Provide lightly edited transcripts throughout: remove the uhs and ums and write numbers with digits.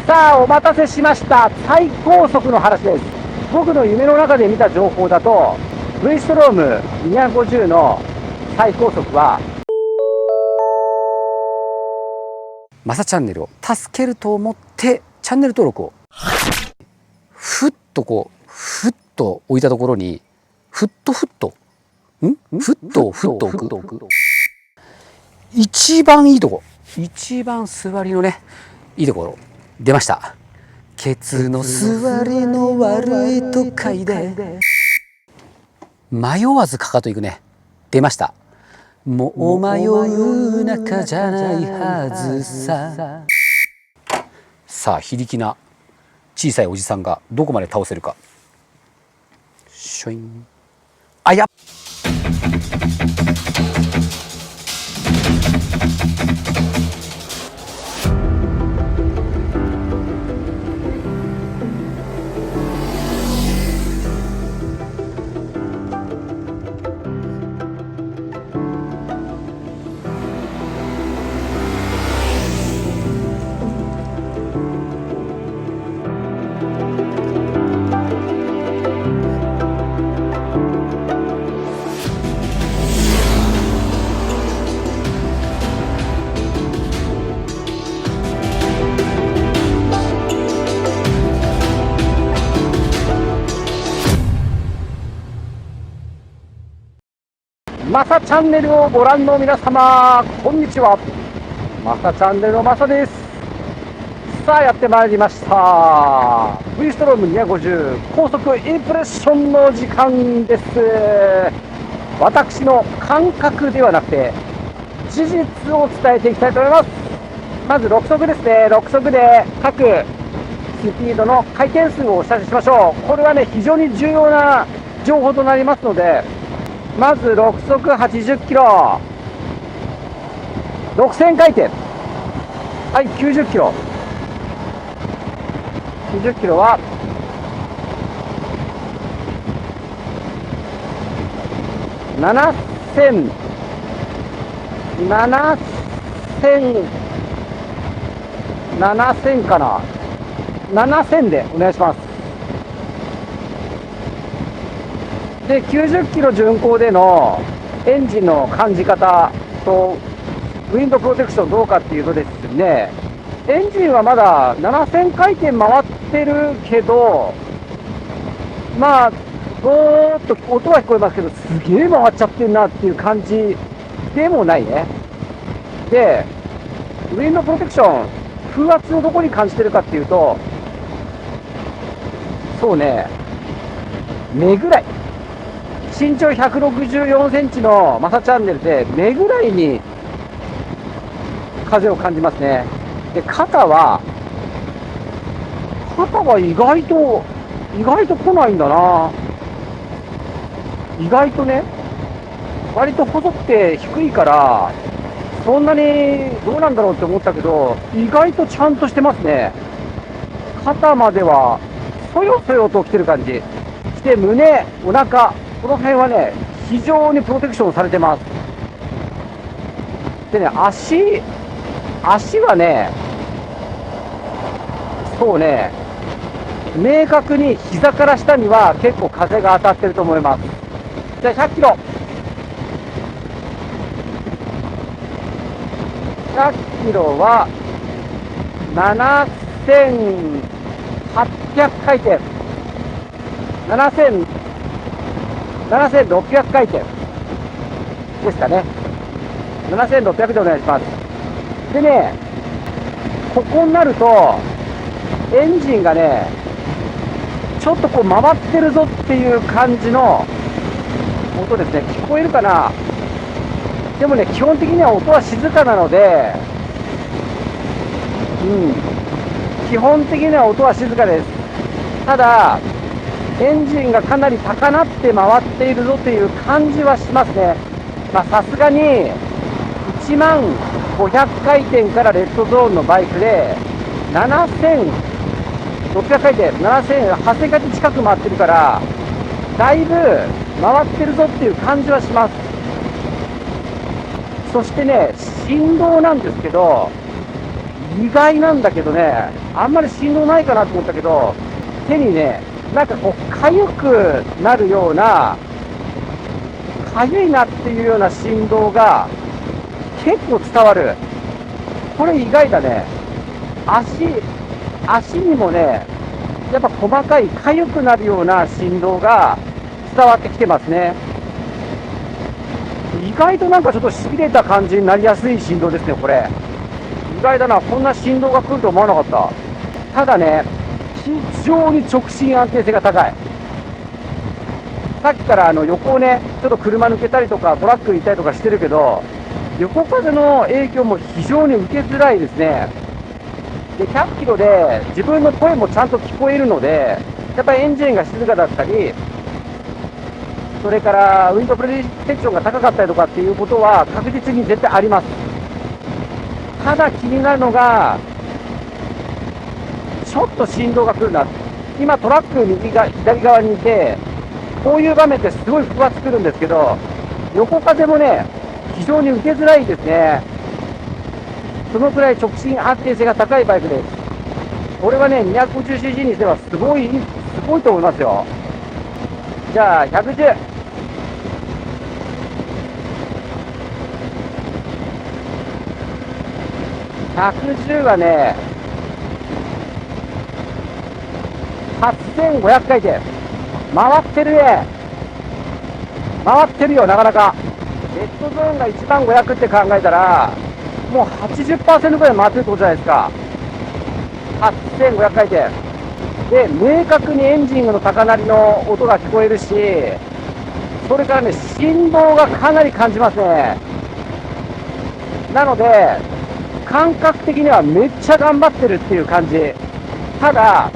さあ、お待たせしました。最高速の話です。僕の夢の中で見た情報だと、V ストローム250の最高速は、マサチャンネルを助けると思ってチャンネル登録をふっと置いたところにふっと置く一番いいとこ、一番座りのねいいところ出ました。ケツの座りの悪いと書いて迷わずかかといくね。出ました。もう迷う中じゃないはずさ。さあ、非力な小さいおじさんがどこまで倒せるか。シュイン。あやっ。マサチャンネルをご覧の皆様、こんにちは。マサチャンネルのマサです。さあ、やってまいりました。V ストローム250高速インプレッションの時間です。私の感覚ではなくて、事実を伝えていきたいと思います。まず6速ですね。6速で各スピードの回転数をお知らせしましょう。これはね、非常に重要な情報となりますので、まず6速80キロ、6000回転、はい、90キロ、90キロは7000、7000かな、7000でお願いします。で、90キロ巡航でのエンジンの感じ方とウィンドプロテクションどうかっていうとですね、エンジンはまだ7000回転回ってるけど、まあぼーっと音は聞こえますけど、すげえ回っちゃってんなっていう感じでもないね。で、ウィンドプロテクション、風圧をどこに感じてるかっていうと、そうね、目ぐらい、身長164センチのマサチャンネルで目ぐらいに風を感じますね。で、肩は意外と来ないんだな。意外とね、割と細くて低いからそんなにどうなんだろうって思ったけど、意外とちゃんとしてますね。肩まではそよそよと来てる感じして、胸、お腹、この辺はね、非常にプロテクションされてます。でね、足はね、そうね、明確に膝から下には結構風が当たってると思います。じゃあ100キロ。100キロは7800回転。7600回転ですかね。7600でお願いします。でね、ここになるとエンジンがね、ちょっとこう回ってるぞっていう感じの音ですね。聞こえるかな。でもね、基本的には音は静かなので、基本的には音は静かです。ただエンジンがかなり高鳴って回っているぞという感じはしますね。さすがに1万500回転からレッドゾーンのバイクで7600回転、8000回転近く回ってるから、だいぶ回ってるぞっていう感じはします。そしてね、振動なんですけど、意外なんだけどね、あんまり振動ないかなと思ったけど、手にね、なんかこう、痒くなるような、痒いなっていうような振動が結構伝わる。これ意外だね。足にもね、やっぱ細かい痒くなるような振動が伝わってきてますね。意外となんかちょっと痺れた感じになりやすい振動ですね、これ。意外だな、こんな振動が来ると思わなかった。ただね、非常に直進安定性が高い。さっきから横をね、ちょっと車抜けたりとか、トラック行ったりとかしてるけど、横風の影響も非常に受けづらいですね。で、100キロで自分の声もちゃんと聞こえるので、やっぱりエンジンが静かだったり、それからウィンドプロテクションが高かったりとかっていうことは確実に絶対あります。ただ気になるのが、ちょっと振動が来るな。今トラック左側にいて、こういう場面ってすごい風圧来るんですけど、横風もね、非常に受けづらいですね。そのくらい直進安定性が高いバイクです。これはね、250cc にしてはすごいと思いますよ。じゃあ、110。110はね、8500回転。回ってるね。回ってるよ、なかなか。レッドゾーンが1万500って考えたら、もう 80% ぐらい回ってるってことじゃないですか。8500回転。で、明確にエンジンの高鳴りの音が聞こえるし、それからね、振動がかなり感じますね。なので、感覚的にはめっちゃ頑張ってるっていう感じ。ただ、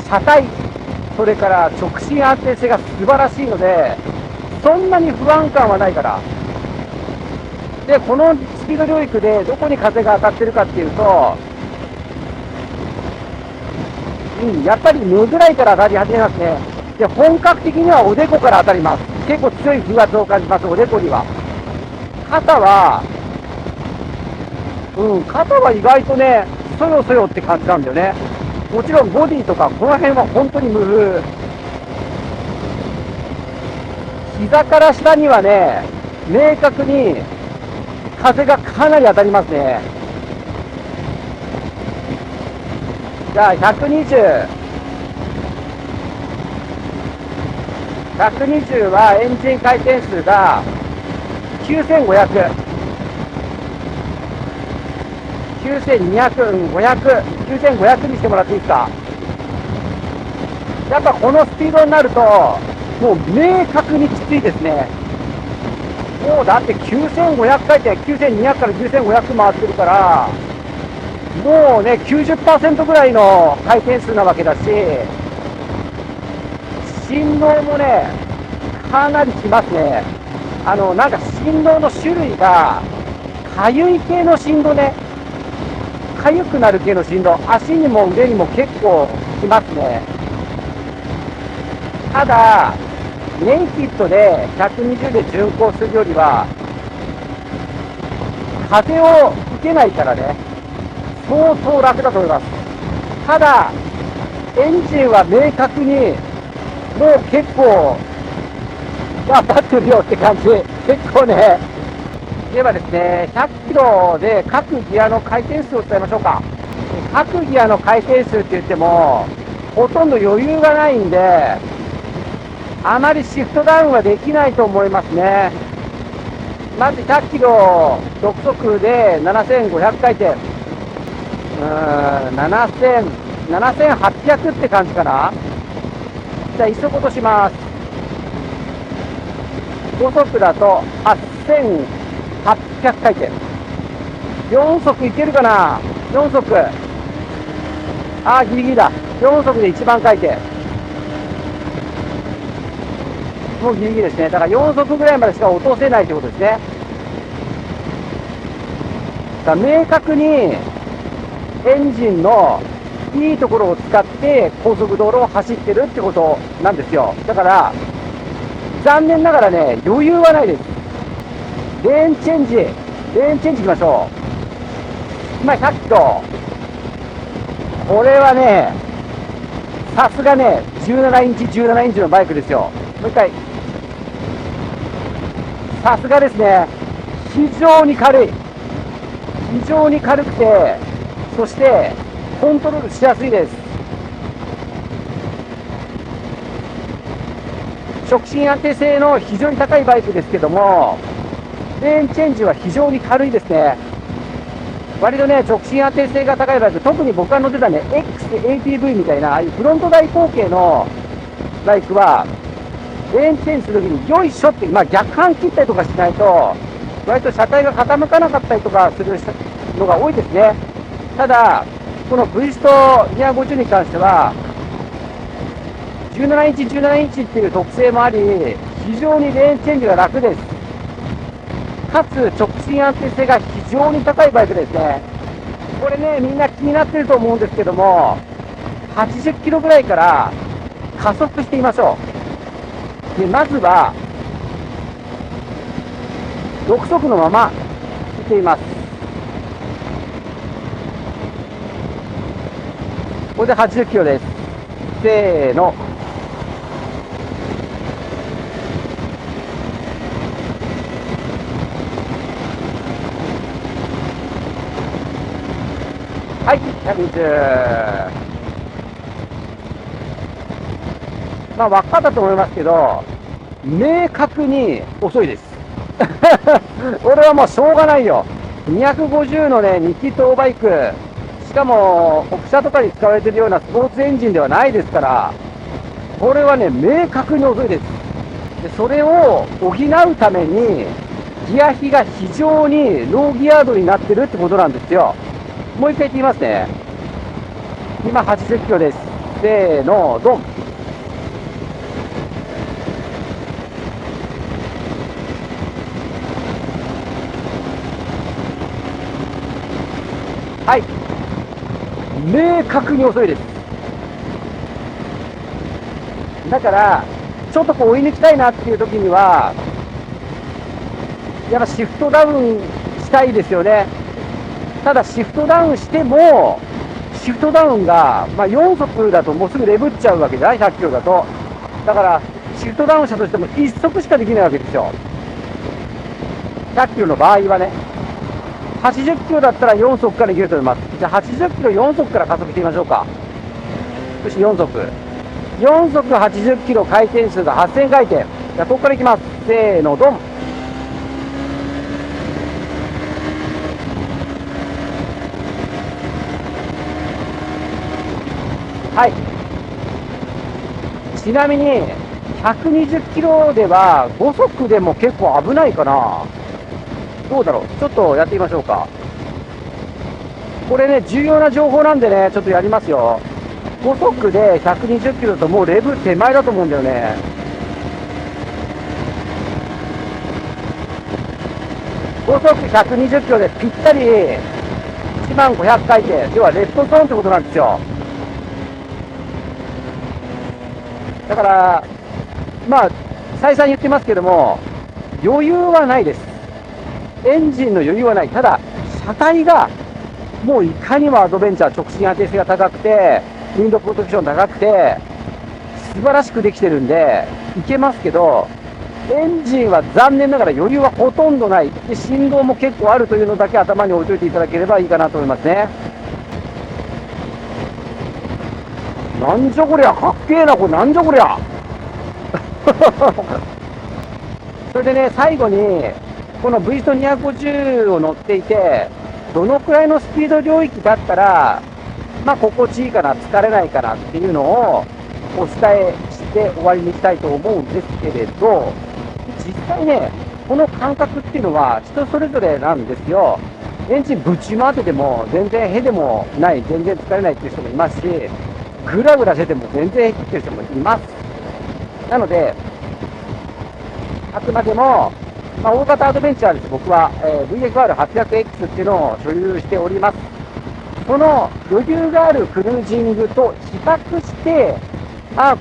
車体、それから直進安定性が素晴らしいので、そんなに不安感はないから。で、このスピード領域でどこに風が当たってるかっていうと、やっぱり目ぐらいから当たり始めますね。で、本格的にはおでこから当たります。結構強い風圧を感じます、おでこには。肩は、肩は意外とね、そよそよって感じなんだよね。もちろんボディとか、この辺は本当に無風。膝から下にはね、明確に風がかなり当たりますね。じゃあ120。120はエンジン回転数が9500。9200、500、9500にしてもらっていいですか。やっぱこのスピードになると、もう明確にきついですね。もうだって9500回転、9200から9500回ってるから、もうね、90% ぐらいの回転数なわけだし、振動もね、かなりきますね。なんか振動の種類が、かゆい系の振動ね、かゆくなる系の振動、足にも腕にも結構きますね。ただ、ネイキッドで120で巡航するよりは、風を受けないからね、相当楽だと思います。ただ、エンジンは明確に、もう結構、頑張ってるよって感じ。結構ね。ではですね、100キロで各ギアの回転数を伝えましょうか。各ギアの回転数って言っても、ほとんど余裕がないんで、あまりシフトダウンはできないと思いますね。まず100キロ独速で7500回転。7800って感じかな。じゃあ、一速落とします。5速だと8800回転。4速いけるかな。4速。ギリギリだ。4速で1番回転。もうギリギリですね。だから4速ぐらいまでしか落とせないということですね。だから明確にエンジンのいいところを使って高速道路を走ってるってことなんですよ。だから残念ながらね、余裕はないです。レーンチェンジいきましょう。今100キロこれはね、さすがね、17インチ、17インチのバイクですよ。もう一回。さすがですね。非常に軽い。非常に軽くて、そして、コントロールしやすいです。直進安定性の非常に高いバイクですけども、レーンチェンジは非常に軽いですね。割とね、直進安定性が高いバイク、特に僕が乗ってたね、XATV みたいな、ああいうフロント台後継のバイクは、レーンチェンジするときに、よいしょって、まあ、逆半切ったりとかしないと、割と車体が傾かなかったりとかするのが多いですね。ただ、この V スト250に関しては、17インチ、17インチっていう特性もあり、非常にレーンチェンジが楽です。かつ、直進安定性が非常に高いバイクですね。これね、みんな気になってると思うんですけども、80キロぐらいから加速してみましょう。で、まずは、6速のまま行ってみます。これで80キロです。せーの。はい、120。まあ、分かったと思いますけど、明確に遅いです。俺はもうしょうがないよ。250のね、2気筒バイク、しかも国車とかに使われているようなスポーツエンジンではないですから、これはね、明確に遅いです。でそれを補うために、ギア比が非常にローギア度になってるってことなんですよ。もう一回言ってみますね。今80キロです。せーの、ドン。はい。明確に遅いです。だから、ちょっとこう追い抜きたいなっていう時には、やっぱシフトダウンしたいですよね。ただシフトダウンしても、シフトダウンが、まあ、4速だともうすぐレブっちゃうわけじゃない ?100 キロだと。だから、シフトダウンしたとしても1速しかできないわけですよ。100キロの場合はね。80キロだったら4速からいけると思います。じゃあ80キロ4速から加速してみましょうか。よし、4速。4速80キロ回転数が8000回転。じゃあここからいきます。せーの、ドン。はい。ちなみに、120キロでは5速でも結構危ないかな。どうだろう。ちょっとやってみましょうか。これね、重要な情報なんでね、ちょっとやりますよ。5速で120キロともうレブ手前だと思うんだよね。5速120キロでぴったり1万500回転。要はレッドゾーンってことなんですよ。だから、まあ、再三言ってますけども、余裕はないです。エンジンの余裕はない。ただ、車体が、もういかにもアドベンチャー、直進安定性が高くて、ウィンドプロテクション高くて、素晴らしくできてるんで、いけますけど、エンジンは残念ながら余裕はほとんどない。で、振動も結構あるというのだけ頭に置いといていただければいいかなと思いますね。なんじゃこりゃ、かっけえな、これなんじゃこりゃ。それでね、最後に、この V スト250を乗っていて、どのくらいのスピード領域だったら、まあ、心地いいかな、疲れないかなっていうのをお伝えして終わりにしたいと思うんですけれど、実際ね、この感覚っていうのは人それぞれなんですよ。エンジンぶち回ってても全然へでもない、全然疲れないっていう人もいますし、グラグラしてても全然へっていう人もいます。なので、あくまでも、まあ、大型アドベンチャーです。僕は、VFR800X っていうのを所有しております。その余裕があるクルージングと比較して、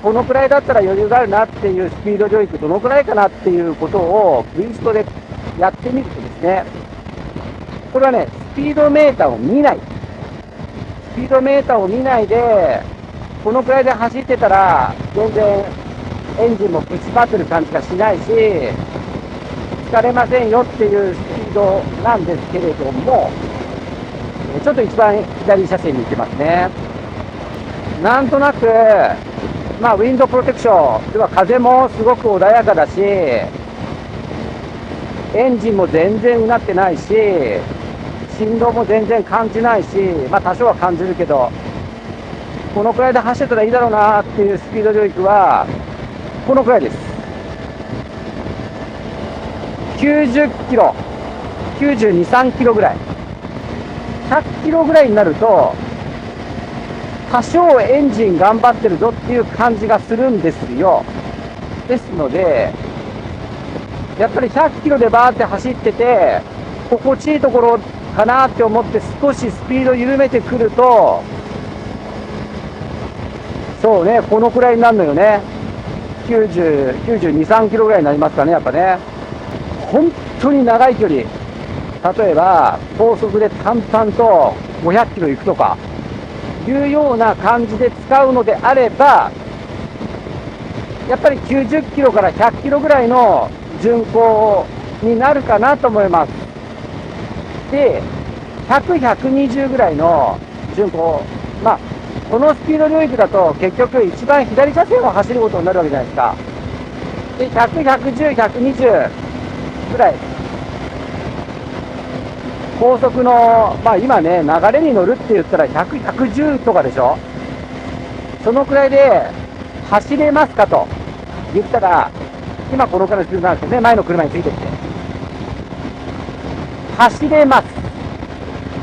このくらいだったら余裕があるなっていうスピード領域どのくらいかなっていうことを V ストでやってみるとですね、これはね、スピードメーターを見ない。ススピードメーターを見ないで、このくらいで走ってたら、全然エンジンもぶちまってる感じがしないし、疲れませんよっていうスピードなんですけれども、ちょっと一番左車線に行ってますね。なんとなく、ウィンドプロテクションでは風もすごく穏やかだし、エンジンも全然うなってないし、振動も全然感じないし、多少は感じるけど、このくらいで走ってたらいいだろうなっていうスピード領域は、このくらいです。90キロ、92、3キロぐらい。100キロぐらいになると、多少エンジン頑張ってるぞっていう感じがするんですよ。ですので、やっぱり100キロでバーって走ってて、心地いいところかなって思って少しスピード緩めてくると、そうね、このくらいになるのよね。90、92、3キロぐらいになりますかね、やっぱね。本当に長い距離。例えば、高速で淡々と500キロ行くとか、いうような感じで使うのであれば、やっぱり90キロから100キロぐらいの巡航になるかなと思います。で、100、120ぐらいの巡航。このスピード領域だと結局一番左車線を走ることになるわけじゃないですか。で、100、110、120ぐらい。高速の、今ね、流れに乗るって言ったら100、110とかでしょ。そのくらいで走れますかと言ったら、今このくらいのスピードなんですよね、前の車についてきて。走れます。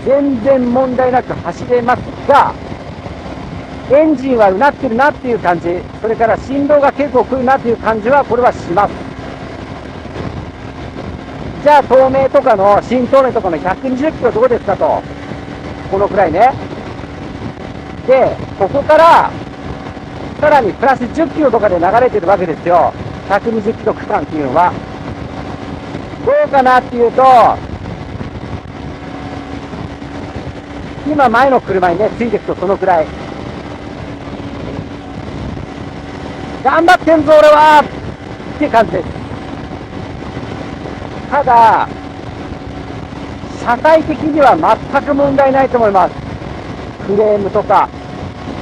全然問題なく走れますが、エンジンはうなってるなっていう感じ、それから振動が結構来るなっていう感じは、これはします。じゃあ、東名とかの、新東名とかの120キロどうですかと。このくらいね。で、ここから、さらにプラス10キロとかで流れてるわけですよ。120キロ区間っていうのは。どうかなっていうと、今前の車にね、ついていくとそのくらい。頑張ってんぞ俺はっていう感じです。ただ、社会的には全く問題ないと思います。フレームとか、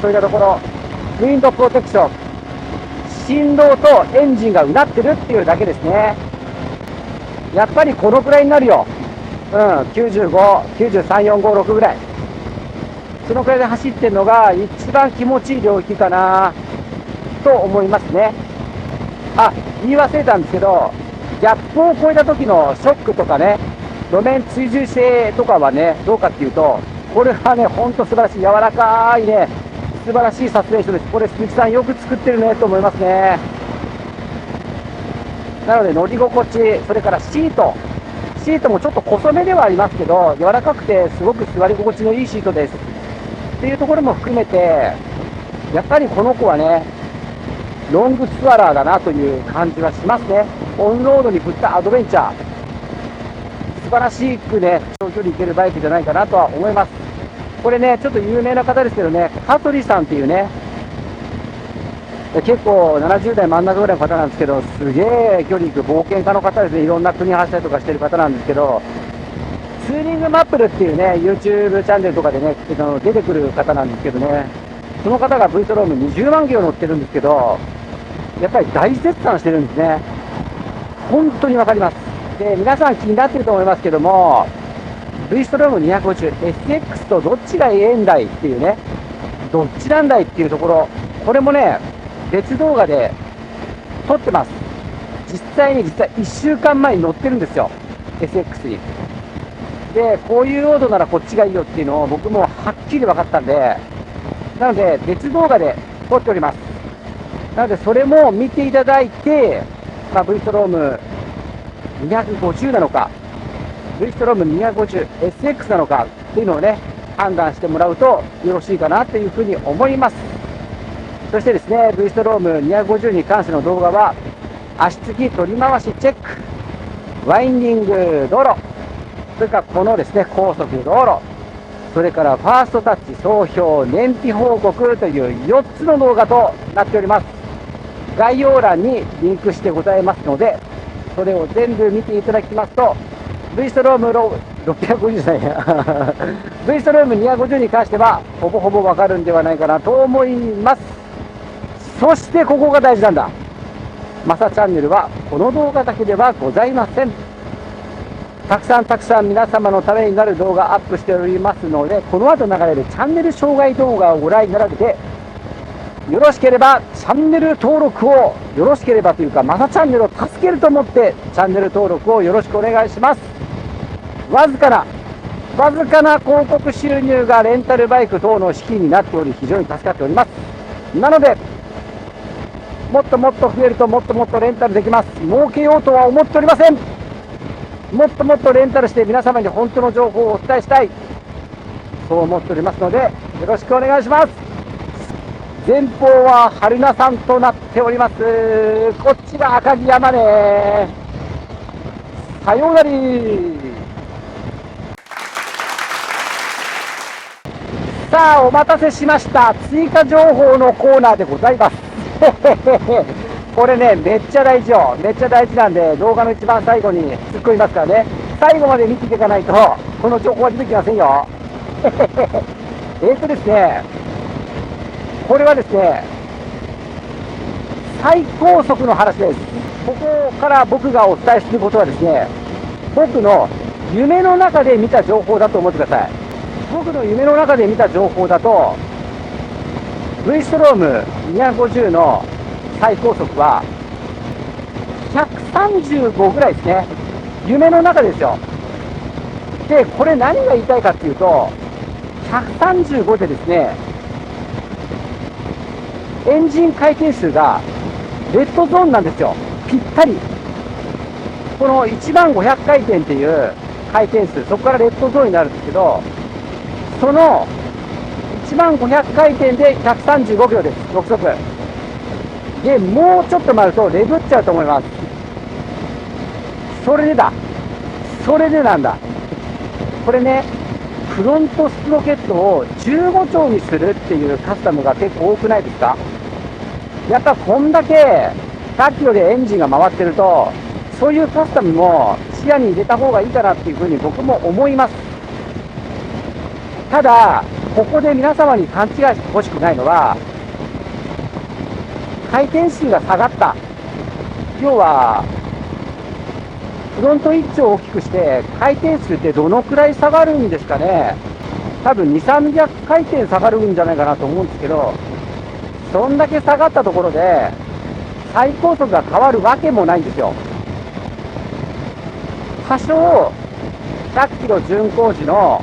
そういったところ、ウィンドプロテクション、振動とエンジンがうなってるっていうだけですね。やっぱりこのくらいになるよ。95、93、4、5、6ぐらい。そのくらいで走ってるのが一番気持ちいい領域かなと思いますね。言い忘れたんですけど、ギャップを超えた時のショックとかね、路面追従性とかはね、どうかっていうと、これはね、ほんと素晴らしい、柔らかいね、素晴らしいサスペンションです。これ、鈴木さんよく作ってるねと思いますね。なので、乗り心地、それからシートもちょっと細めではありますけど、柔らかくて、すごく座り心地のいいシートです。っていうところも含めて、やっぱりこの子はね、ロングツアラーだなという感じはしますね。オンロードに振ったアドベンチャー。素晴らしくね、長距離行けるバイクじゃないかなとは思います。これね、ちょっと有名な方ですけどね、香取さんっていうね、結構70代真ん中ぐらいの方なんですけど、すげえ距離行く冒険家の方ですね。いろんな国走ったりとかしてる方なんですけど、ツーリングマップルっていうね、YouTube チャンネルとかでね、出てくる方なんですけどね、その方が V ストローム20万キロ乗ってるんですけど、やっぱり大絶賛してるんですね。本当にわかります。で、皆さん気になってると思いますけども、V ストローム250、SX とどっちがええんだいっていうね、どっちなんだいっていうところ、これもね、別動画で撮ってます。実は1週間前に乗ってるんですよ、SX に。で、こういうロードならこっちがいいよっていうのを僕もはっきり分かったんで、なので別動画で撮っております。なのでそれも見ていただいて、V ストローム250なのか、V ストローム250、SX なのかっていうのをね、判断してもらうとよろしいかなというふうに思います。そしてですね、V ストローム250に関しての動画は、足つき取り回しチェック、ワインディング道路、それからこのですね、高速道路、それからファーストタッチ、総評、燃費報告という4つの動画となっております。概要欄にリンクしてございますので、それを全部見ていただきますと、V ストローム650じゃないやV ストローム250に関してはほぼほぼわかるんではないかなと思います。そしてここが大事なんだ。マサチャンネルはこの動画だけではございません。たくさん皆様のためになる動画アップしておりますので、この後流れるチャンネル障害動画をご覧になられて、よろしければチャンネル登録を、よろしければというか、マサチャンネルを助けると思ってチャンネル登録をよろしくお願いします。わずかな広告収入がレンタルバイク等の資金になっており、非常に助かっております。なので、もっともっと増えるともっともっとレンタルできます。儲けようとは思っておりません。もっともっとレンタルして皆様に本当の情報をお伝えしたい、そう思っておりますので、よろしくお願いします。前方は春名山となっております。こっちが赤城山ね。さようなり。さあ、お待たせしました。追加情報のコーナーでございます。これね、めっちゃ大事よ。めっちゃ大事なんで、動画の一番最後に突っ込みますからね。最後まで見ていかないと、この情報は出てきませんよ。ですね、これはですね、最高速の話です。ここから僕がお伝えすることはですね、僕の夢の中で見た情報だと思ってください。僕の夢の中で見た情報だと、V ストローム250の最高速は135ぐらいですね。夢の中ですよ。で、これ何が言いたいかっていうと、135でですね、エンジン回転数がレッドゾーンなんですよ。ぴったり。この1万500回転っていう回転数、そこからレッドゾーンになるんですけど、その1万500回転で135キロです、6速。で、もうちょっと回るとレブっちゃうと思います。それでなんだ。これね、フロントスプロケットを15丁にするっていうカスタムが結構多くないですか？やっぱこんだけ100キロでエンジンが回ってると、そういうカスタムも視野に入れた方がいいかなっていうふうに僕も思います。ただ、ここで皆様に勘違いしてほしくないのは、回転数が下がった。要は、フロント位置を大きくして、回転数ってどのくらい下がるんですかね。多分2、300回転下がるんじゃないかなと思うんですけど、そんだけ下がったところで、最高速が変わるわけもないんですよ。多少、100キロ巡航時の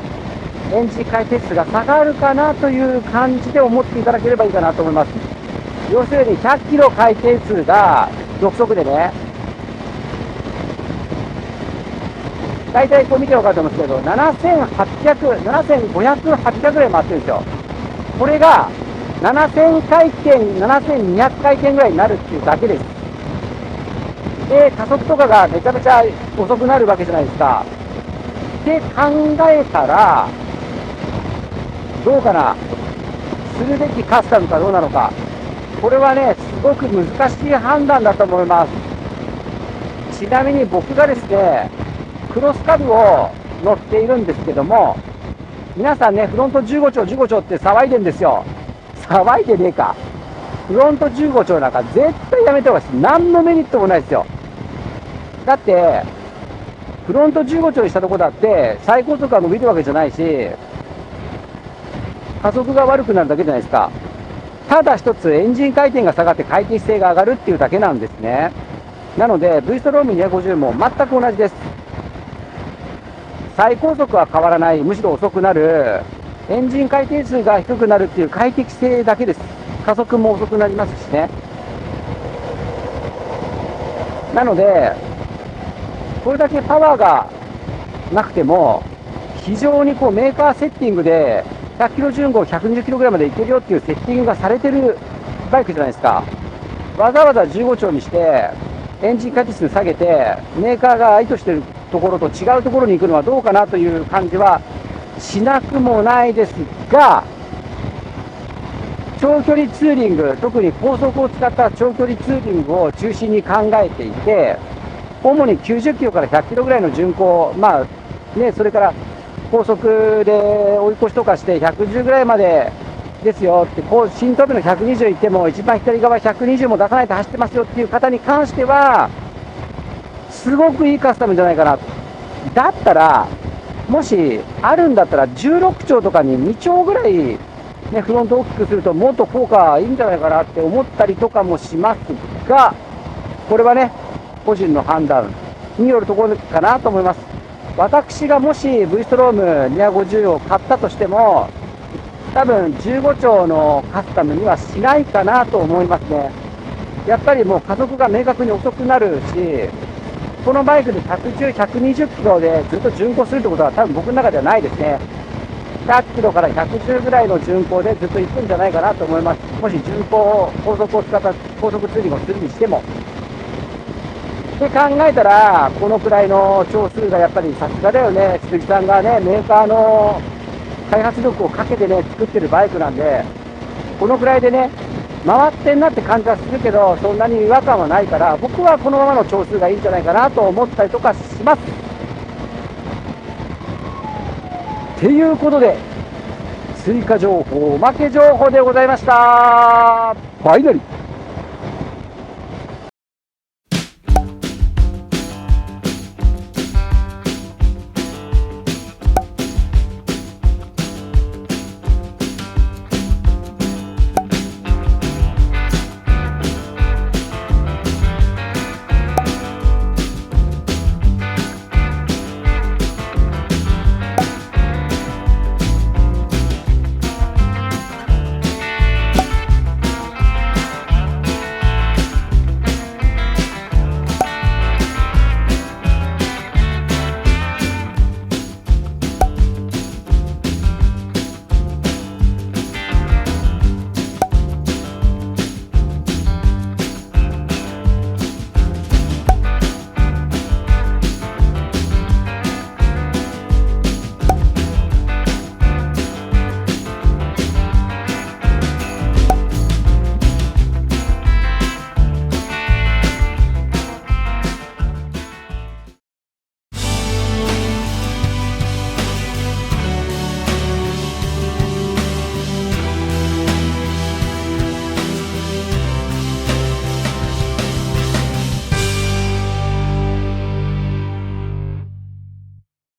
エンジン回転数が下がるかなという感じで思っていただければいいかなと思います。要するに100キロ回転数が6速でね、大体こう見て分かると思うんですけど、7800、7500、800ぐらい回ってるんですよ。これが7000回転、7200回転ぐらいになるっていうだけです。で、加速とかがめちゃめちゃ遅くなるわけじゃないですか。って考えたら、どうかな、するべきカスタムかどうなのか、これはね、すごく難しい判断だと思います。ちなみに僕がですね、クロスカブを乗っているんですけども、皆さんね、フロント15丁、15丁って騒いでんですよ。騒いでねえか。フロント15丁なんか絶対やめた方がいいです。何のメリットもないですよ。だって、フロント15丁にしたとこだって、最高速が伸びるわけじゃないし、加速が悪くなるだけじゃないですか。ただ一つ、エンジン回転が下がって回転姿勢が上がるっていうだけなんですね。なので、V ストローム250も全く同じです。最高速は変わらない、むしろ遅くなる、エンジン回転数が低くなるっていう快適性だけです。加速も遅くなりますしね。なので、これだけパワーがなくても、非常にこうメーカーセッティングで、100キロ巡航120キロぐらいまでいけるよっていうセッティングがされてるバイクじゃないですか。わざわざ15丁にして、エンジン回転数下げて、メーカーが意図しているところと違うところに行くのはどうかなという感じはしなくもないですが、長距離ツーリング、特に高速を使った長距離ツーリングを中心に考えていて、主に90キロから100キロぐらいの巡航、まあね、それから高速で追い越しとかして110ぐらいまでですよって、こう新東名の120行っても、一番左側120も出さないと走ってますよっていう方に関しては、すごくいいカスタムじゃないかなと。だったら、もしあるんだったら、16丁とかに2丁ぐらい、ね、フロントを大きくすると、もっと効果いいんじゃないかなって思ったりとかもしますが、これはね、個人の判断によるところかなと思います。私がもし V ストローム250を買ったとしても、多分15丁のカスタムにはしないかなと思いますね。やっぱりもう加速が明確に遅くなるし、このバイクで110、120キロでずっと巡航するってことは多分僕の中ではないですね。100キロから110ぐらいの巡航でずっと行くんじゃないかなと思います。もし巡航、高速を使った高速ツーリングをするにしても。って考えたら、このくらいの丁数がやっぱりさすがだよね。鈴木さんがね、メーカーの開発力をかけてね、作ってるバイクなんで、このくらいでね、回ってんなって感じはするけど、そんなに違和感はないから、僕はこのままの調数がいいんじゃないかなと思ったりとかします。っていうことで、追加情報、おまけ情報でございました。バイナリー。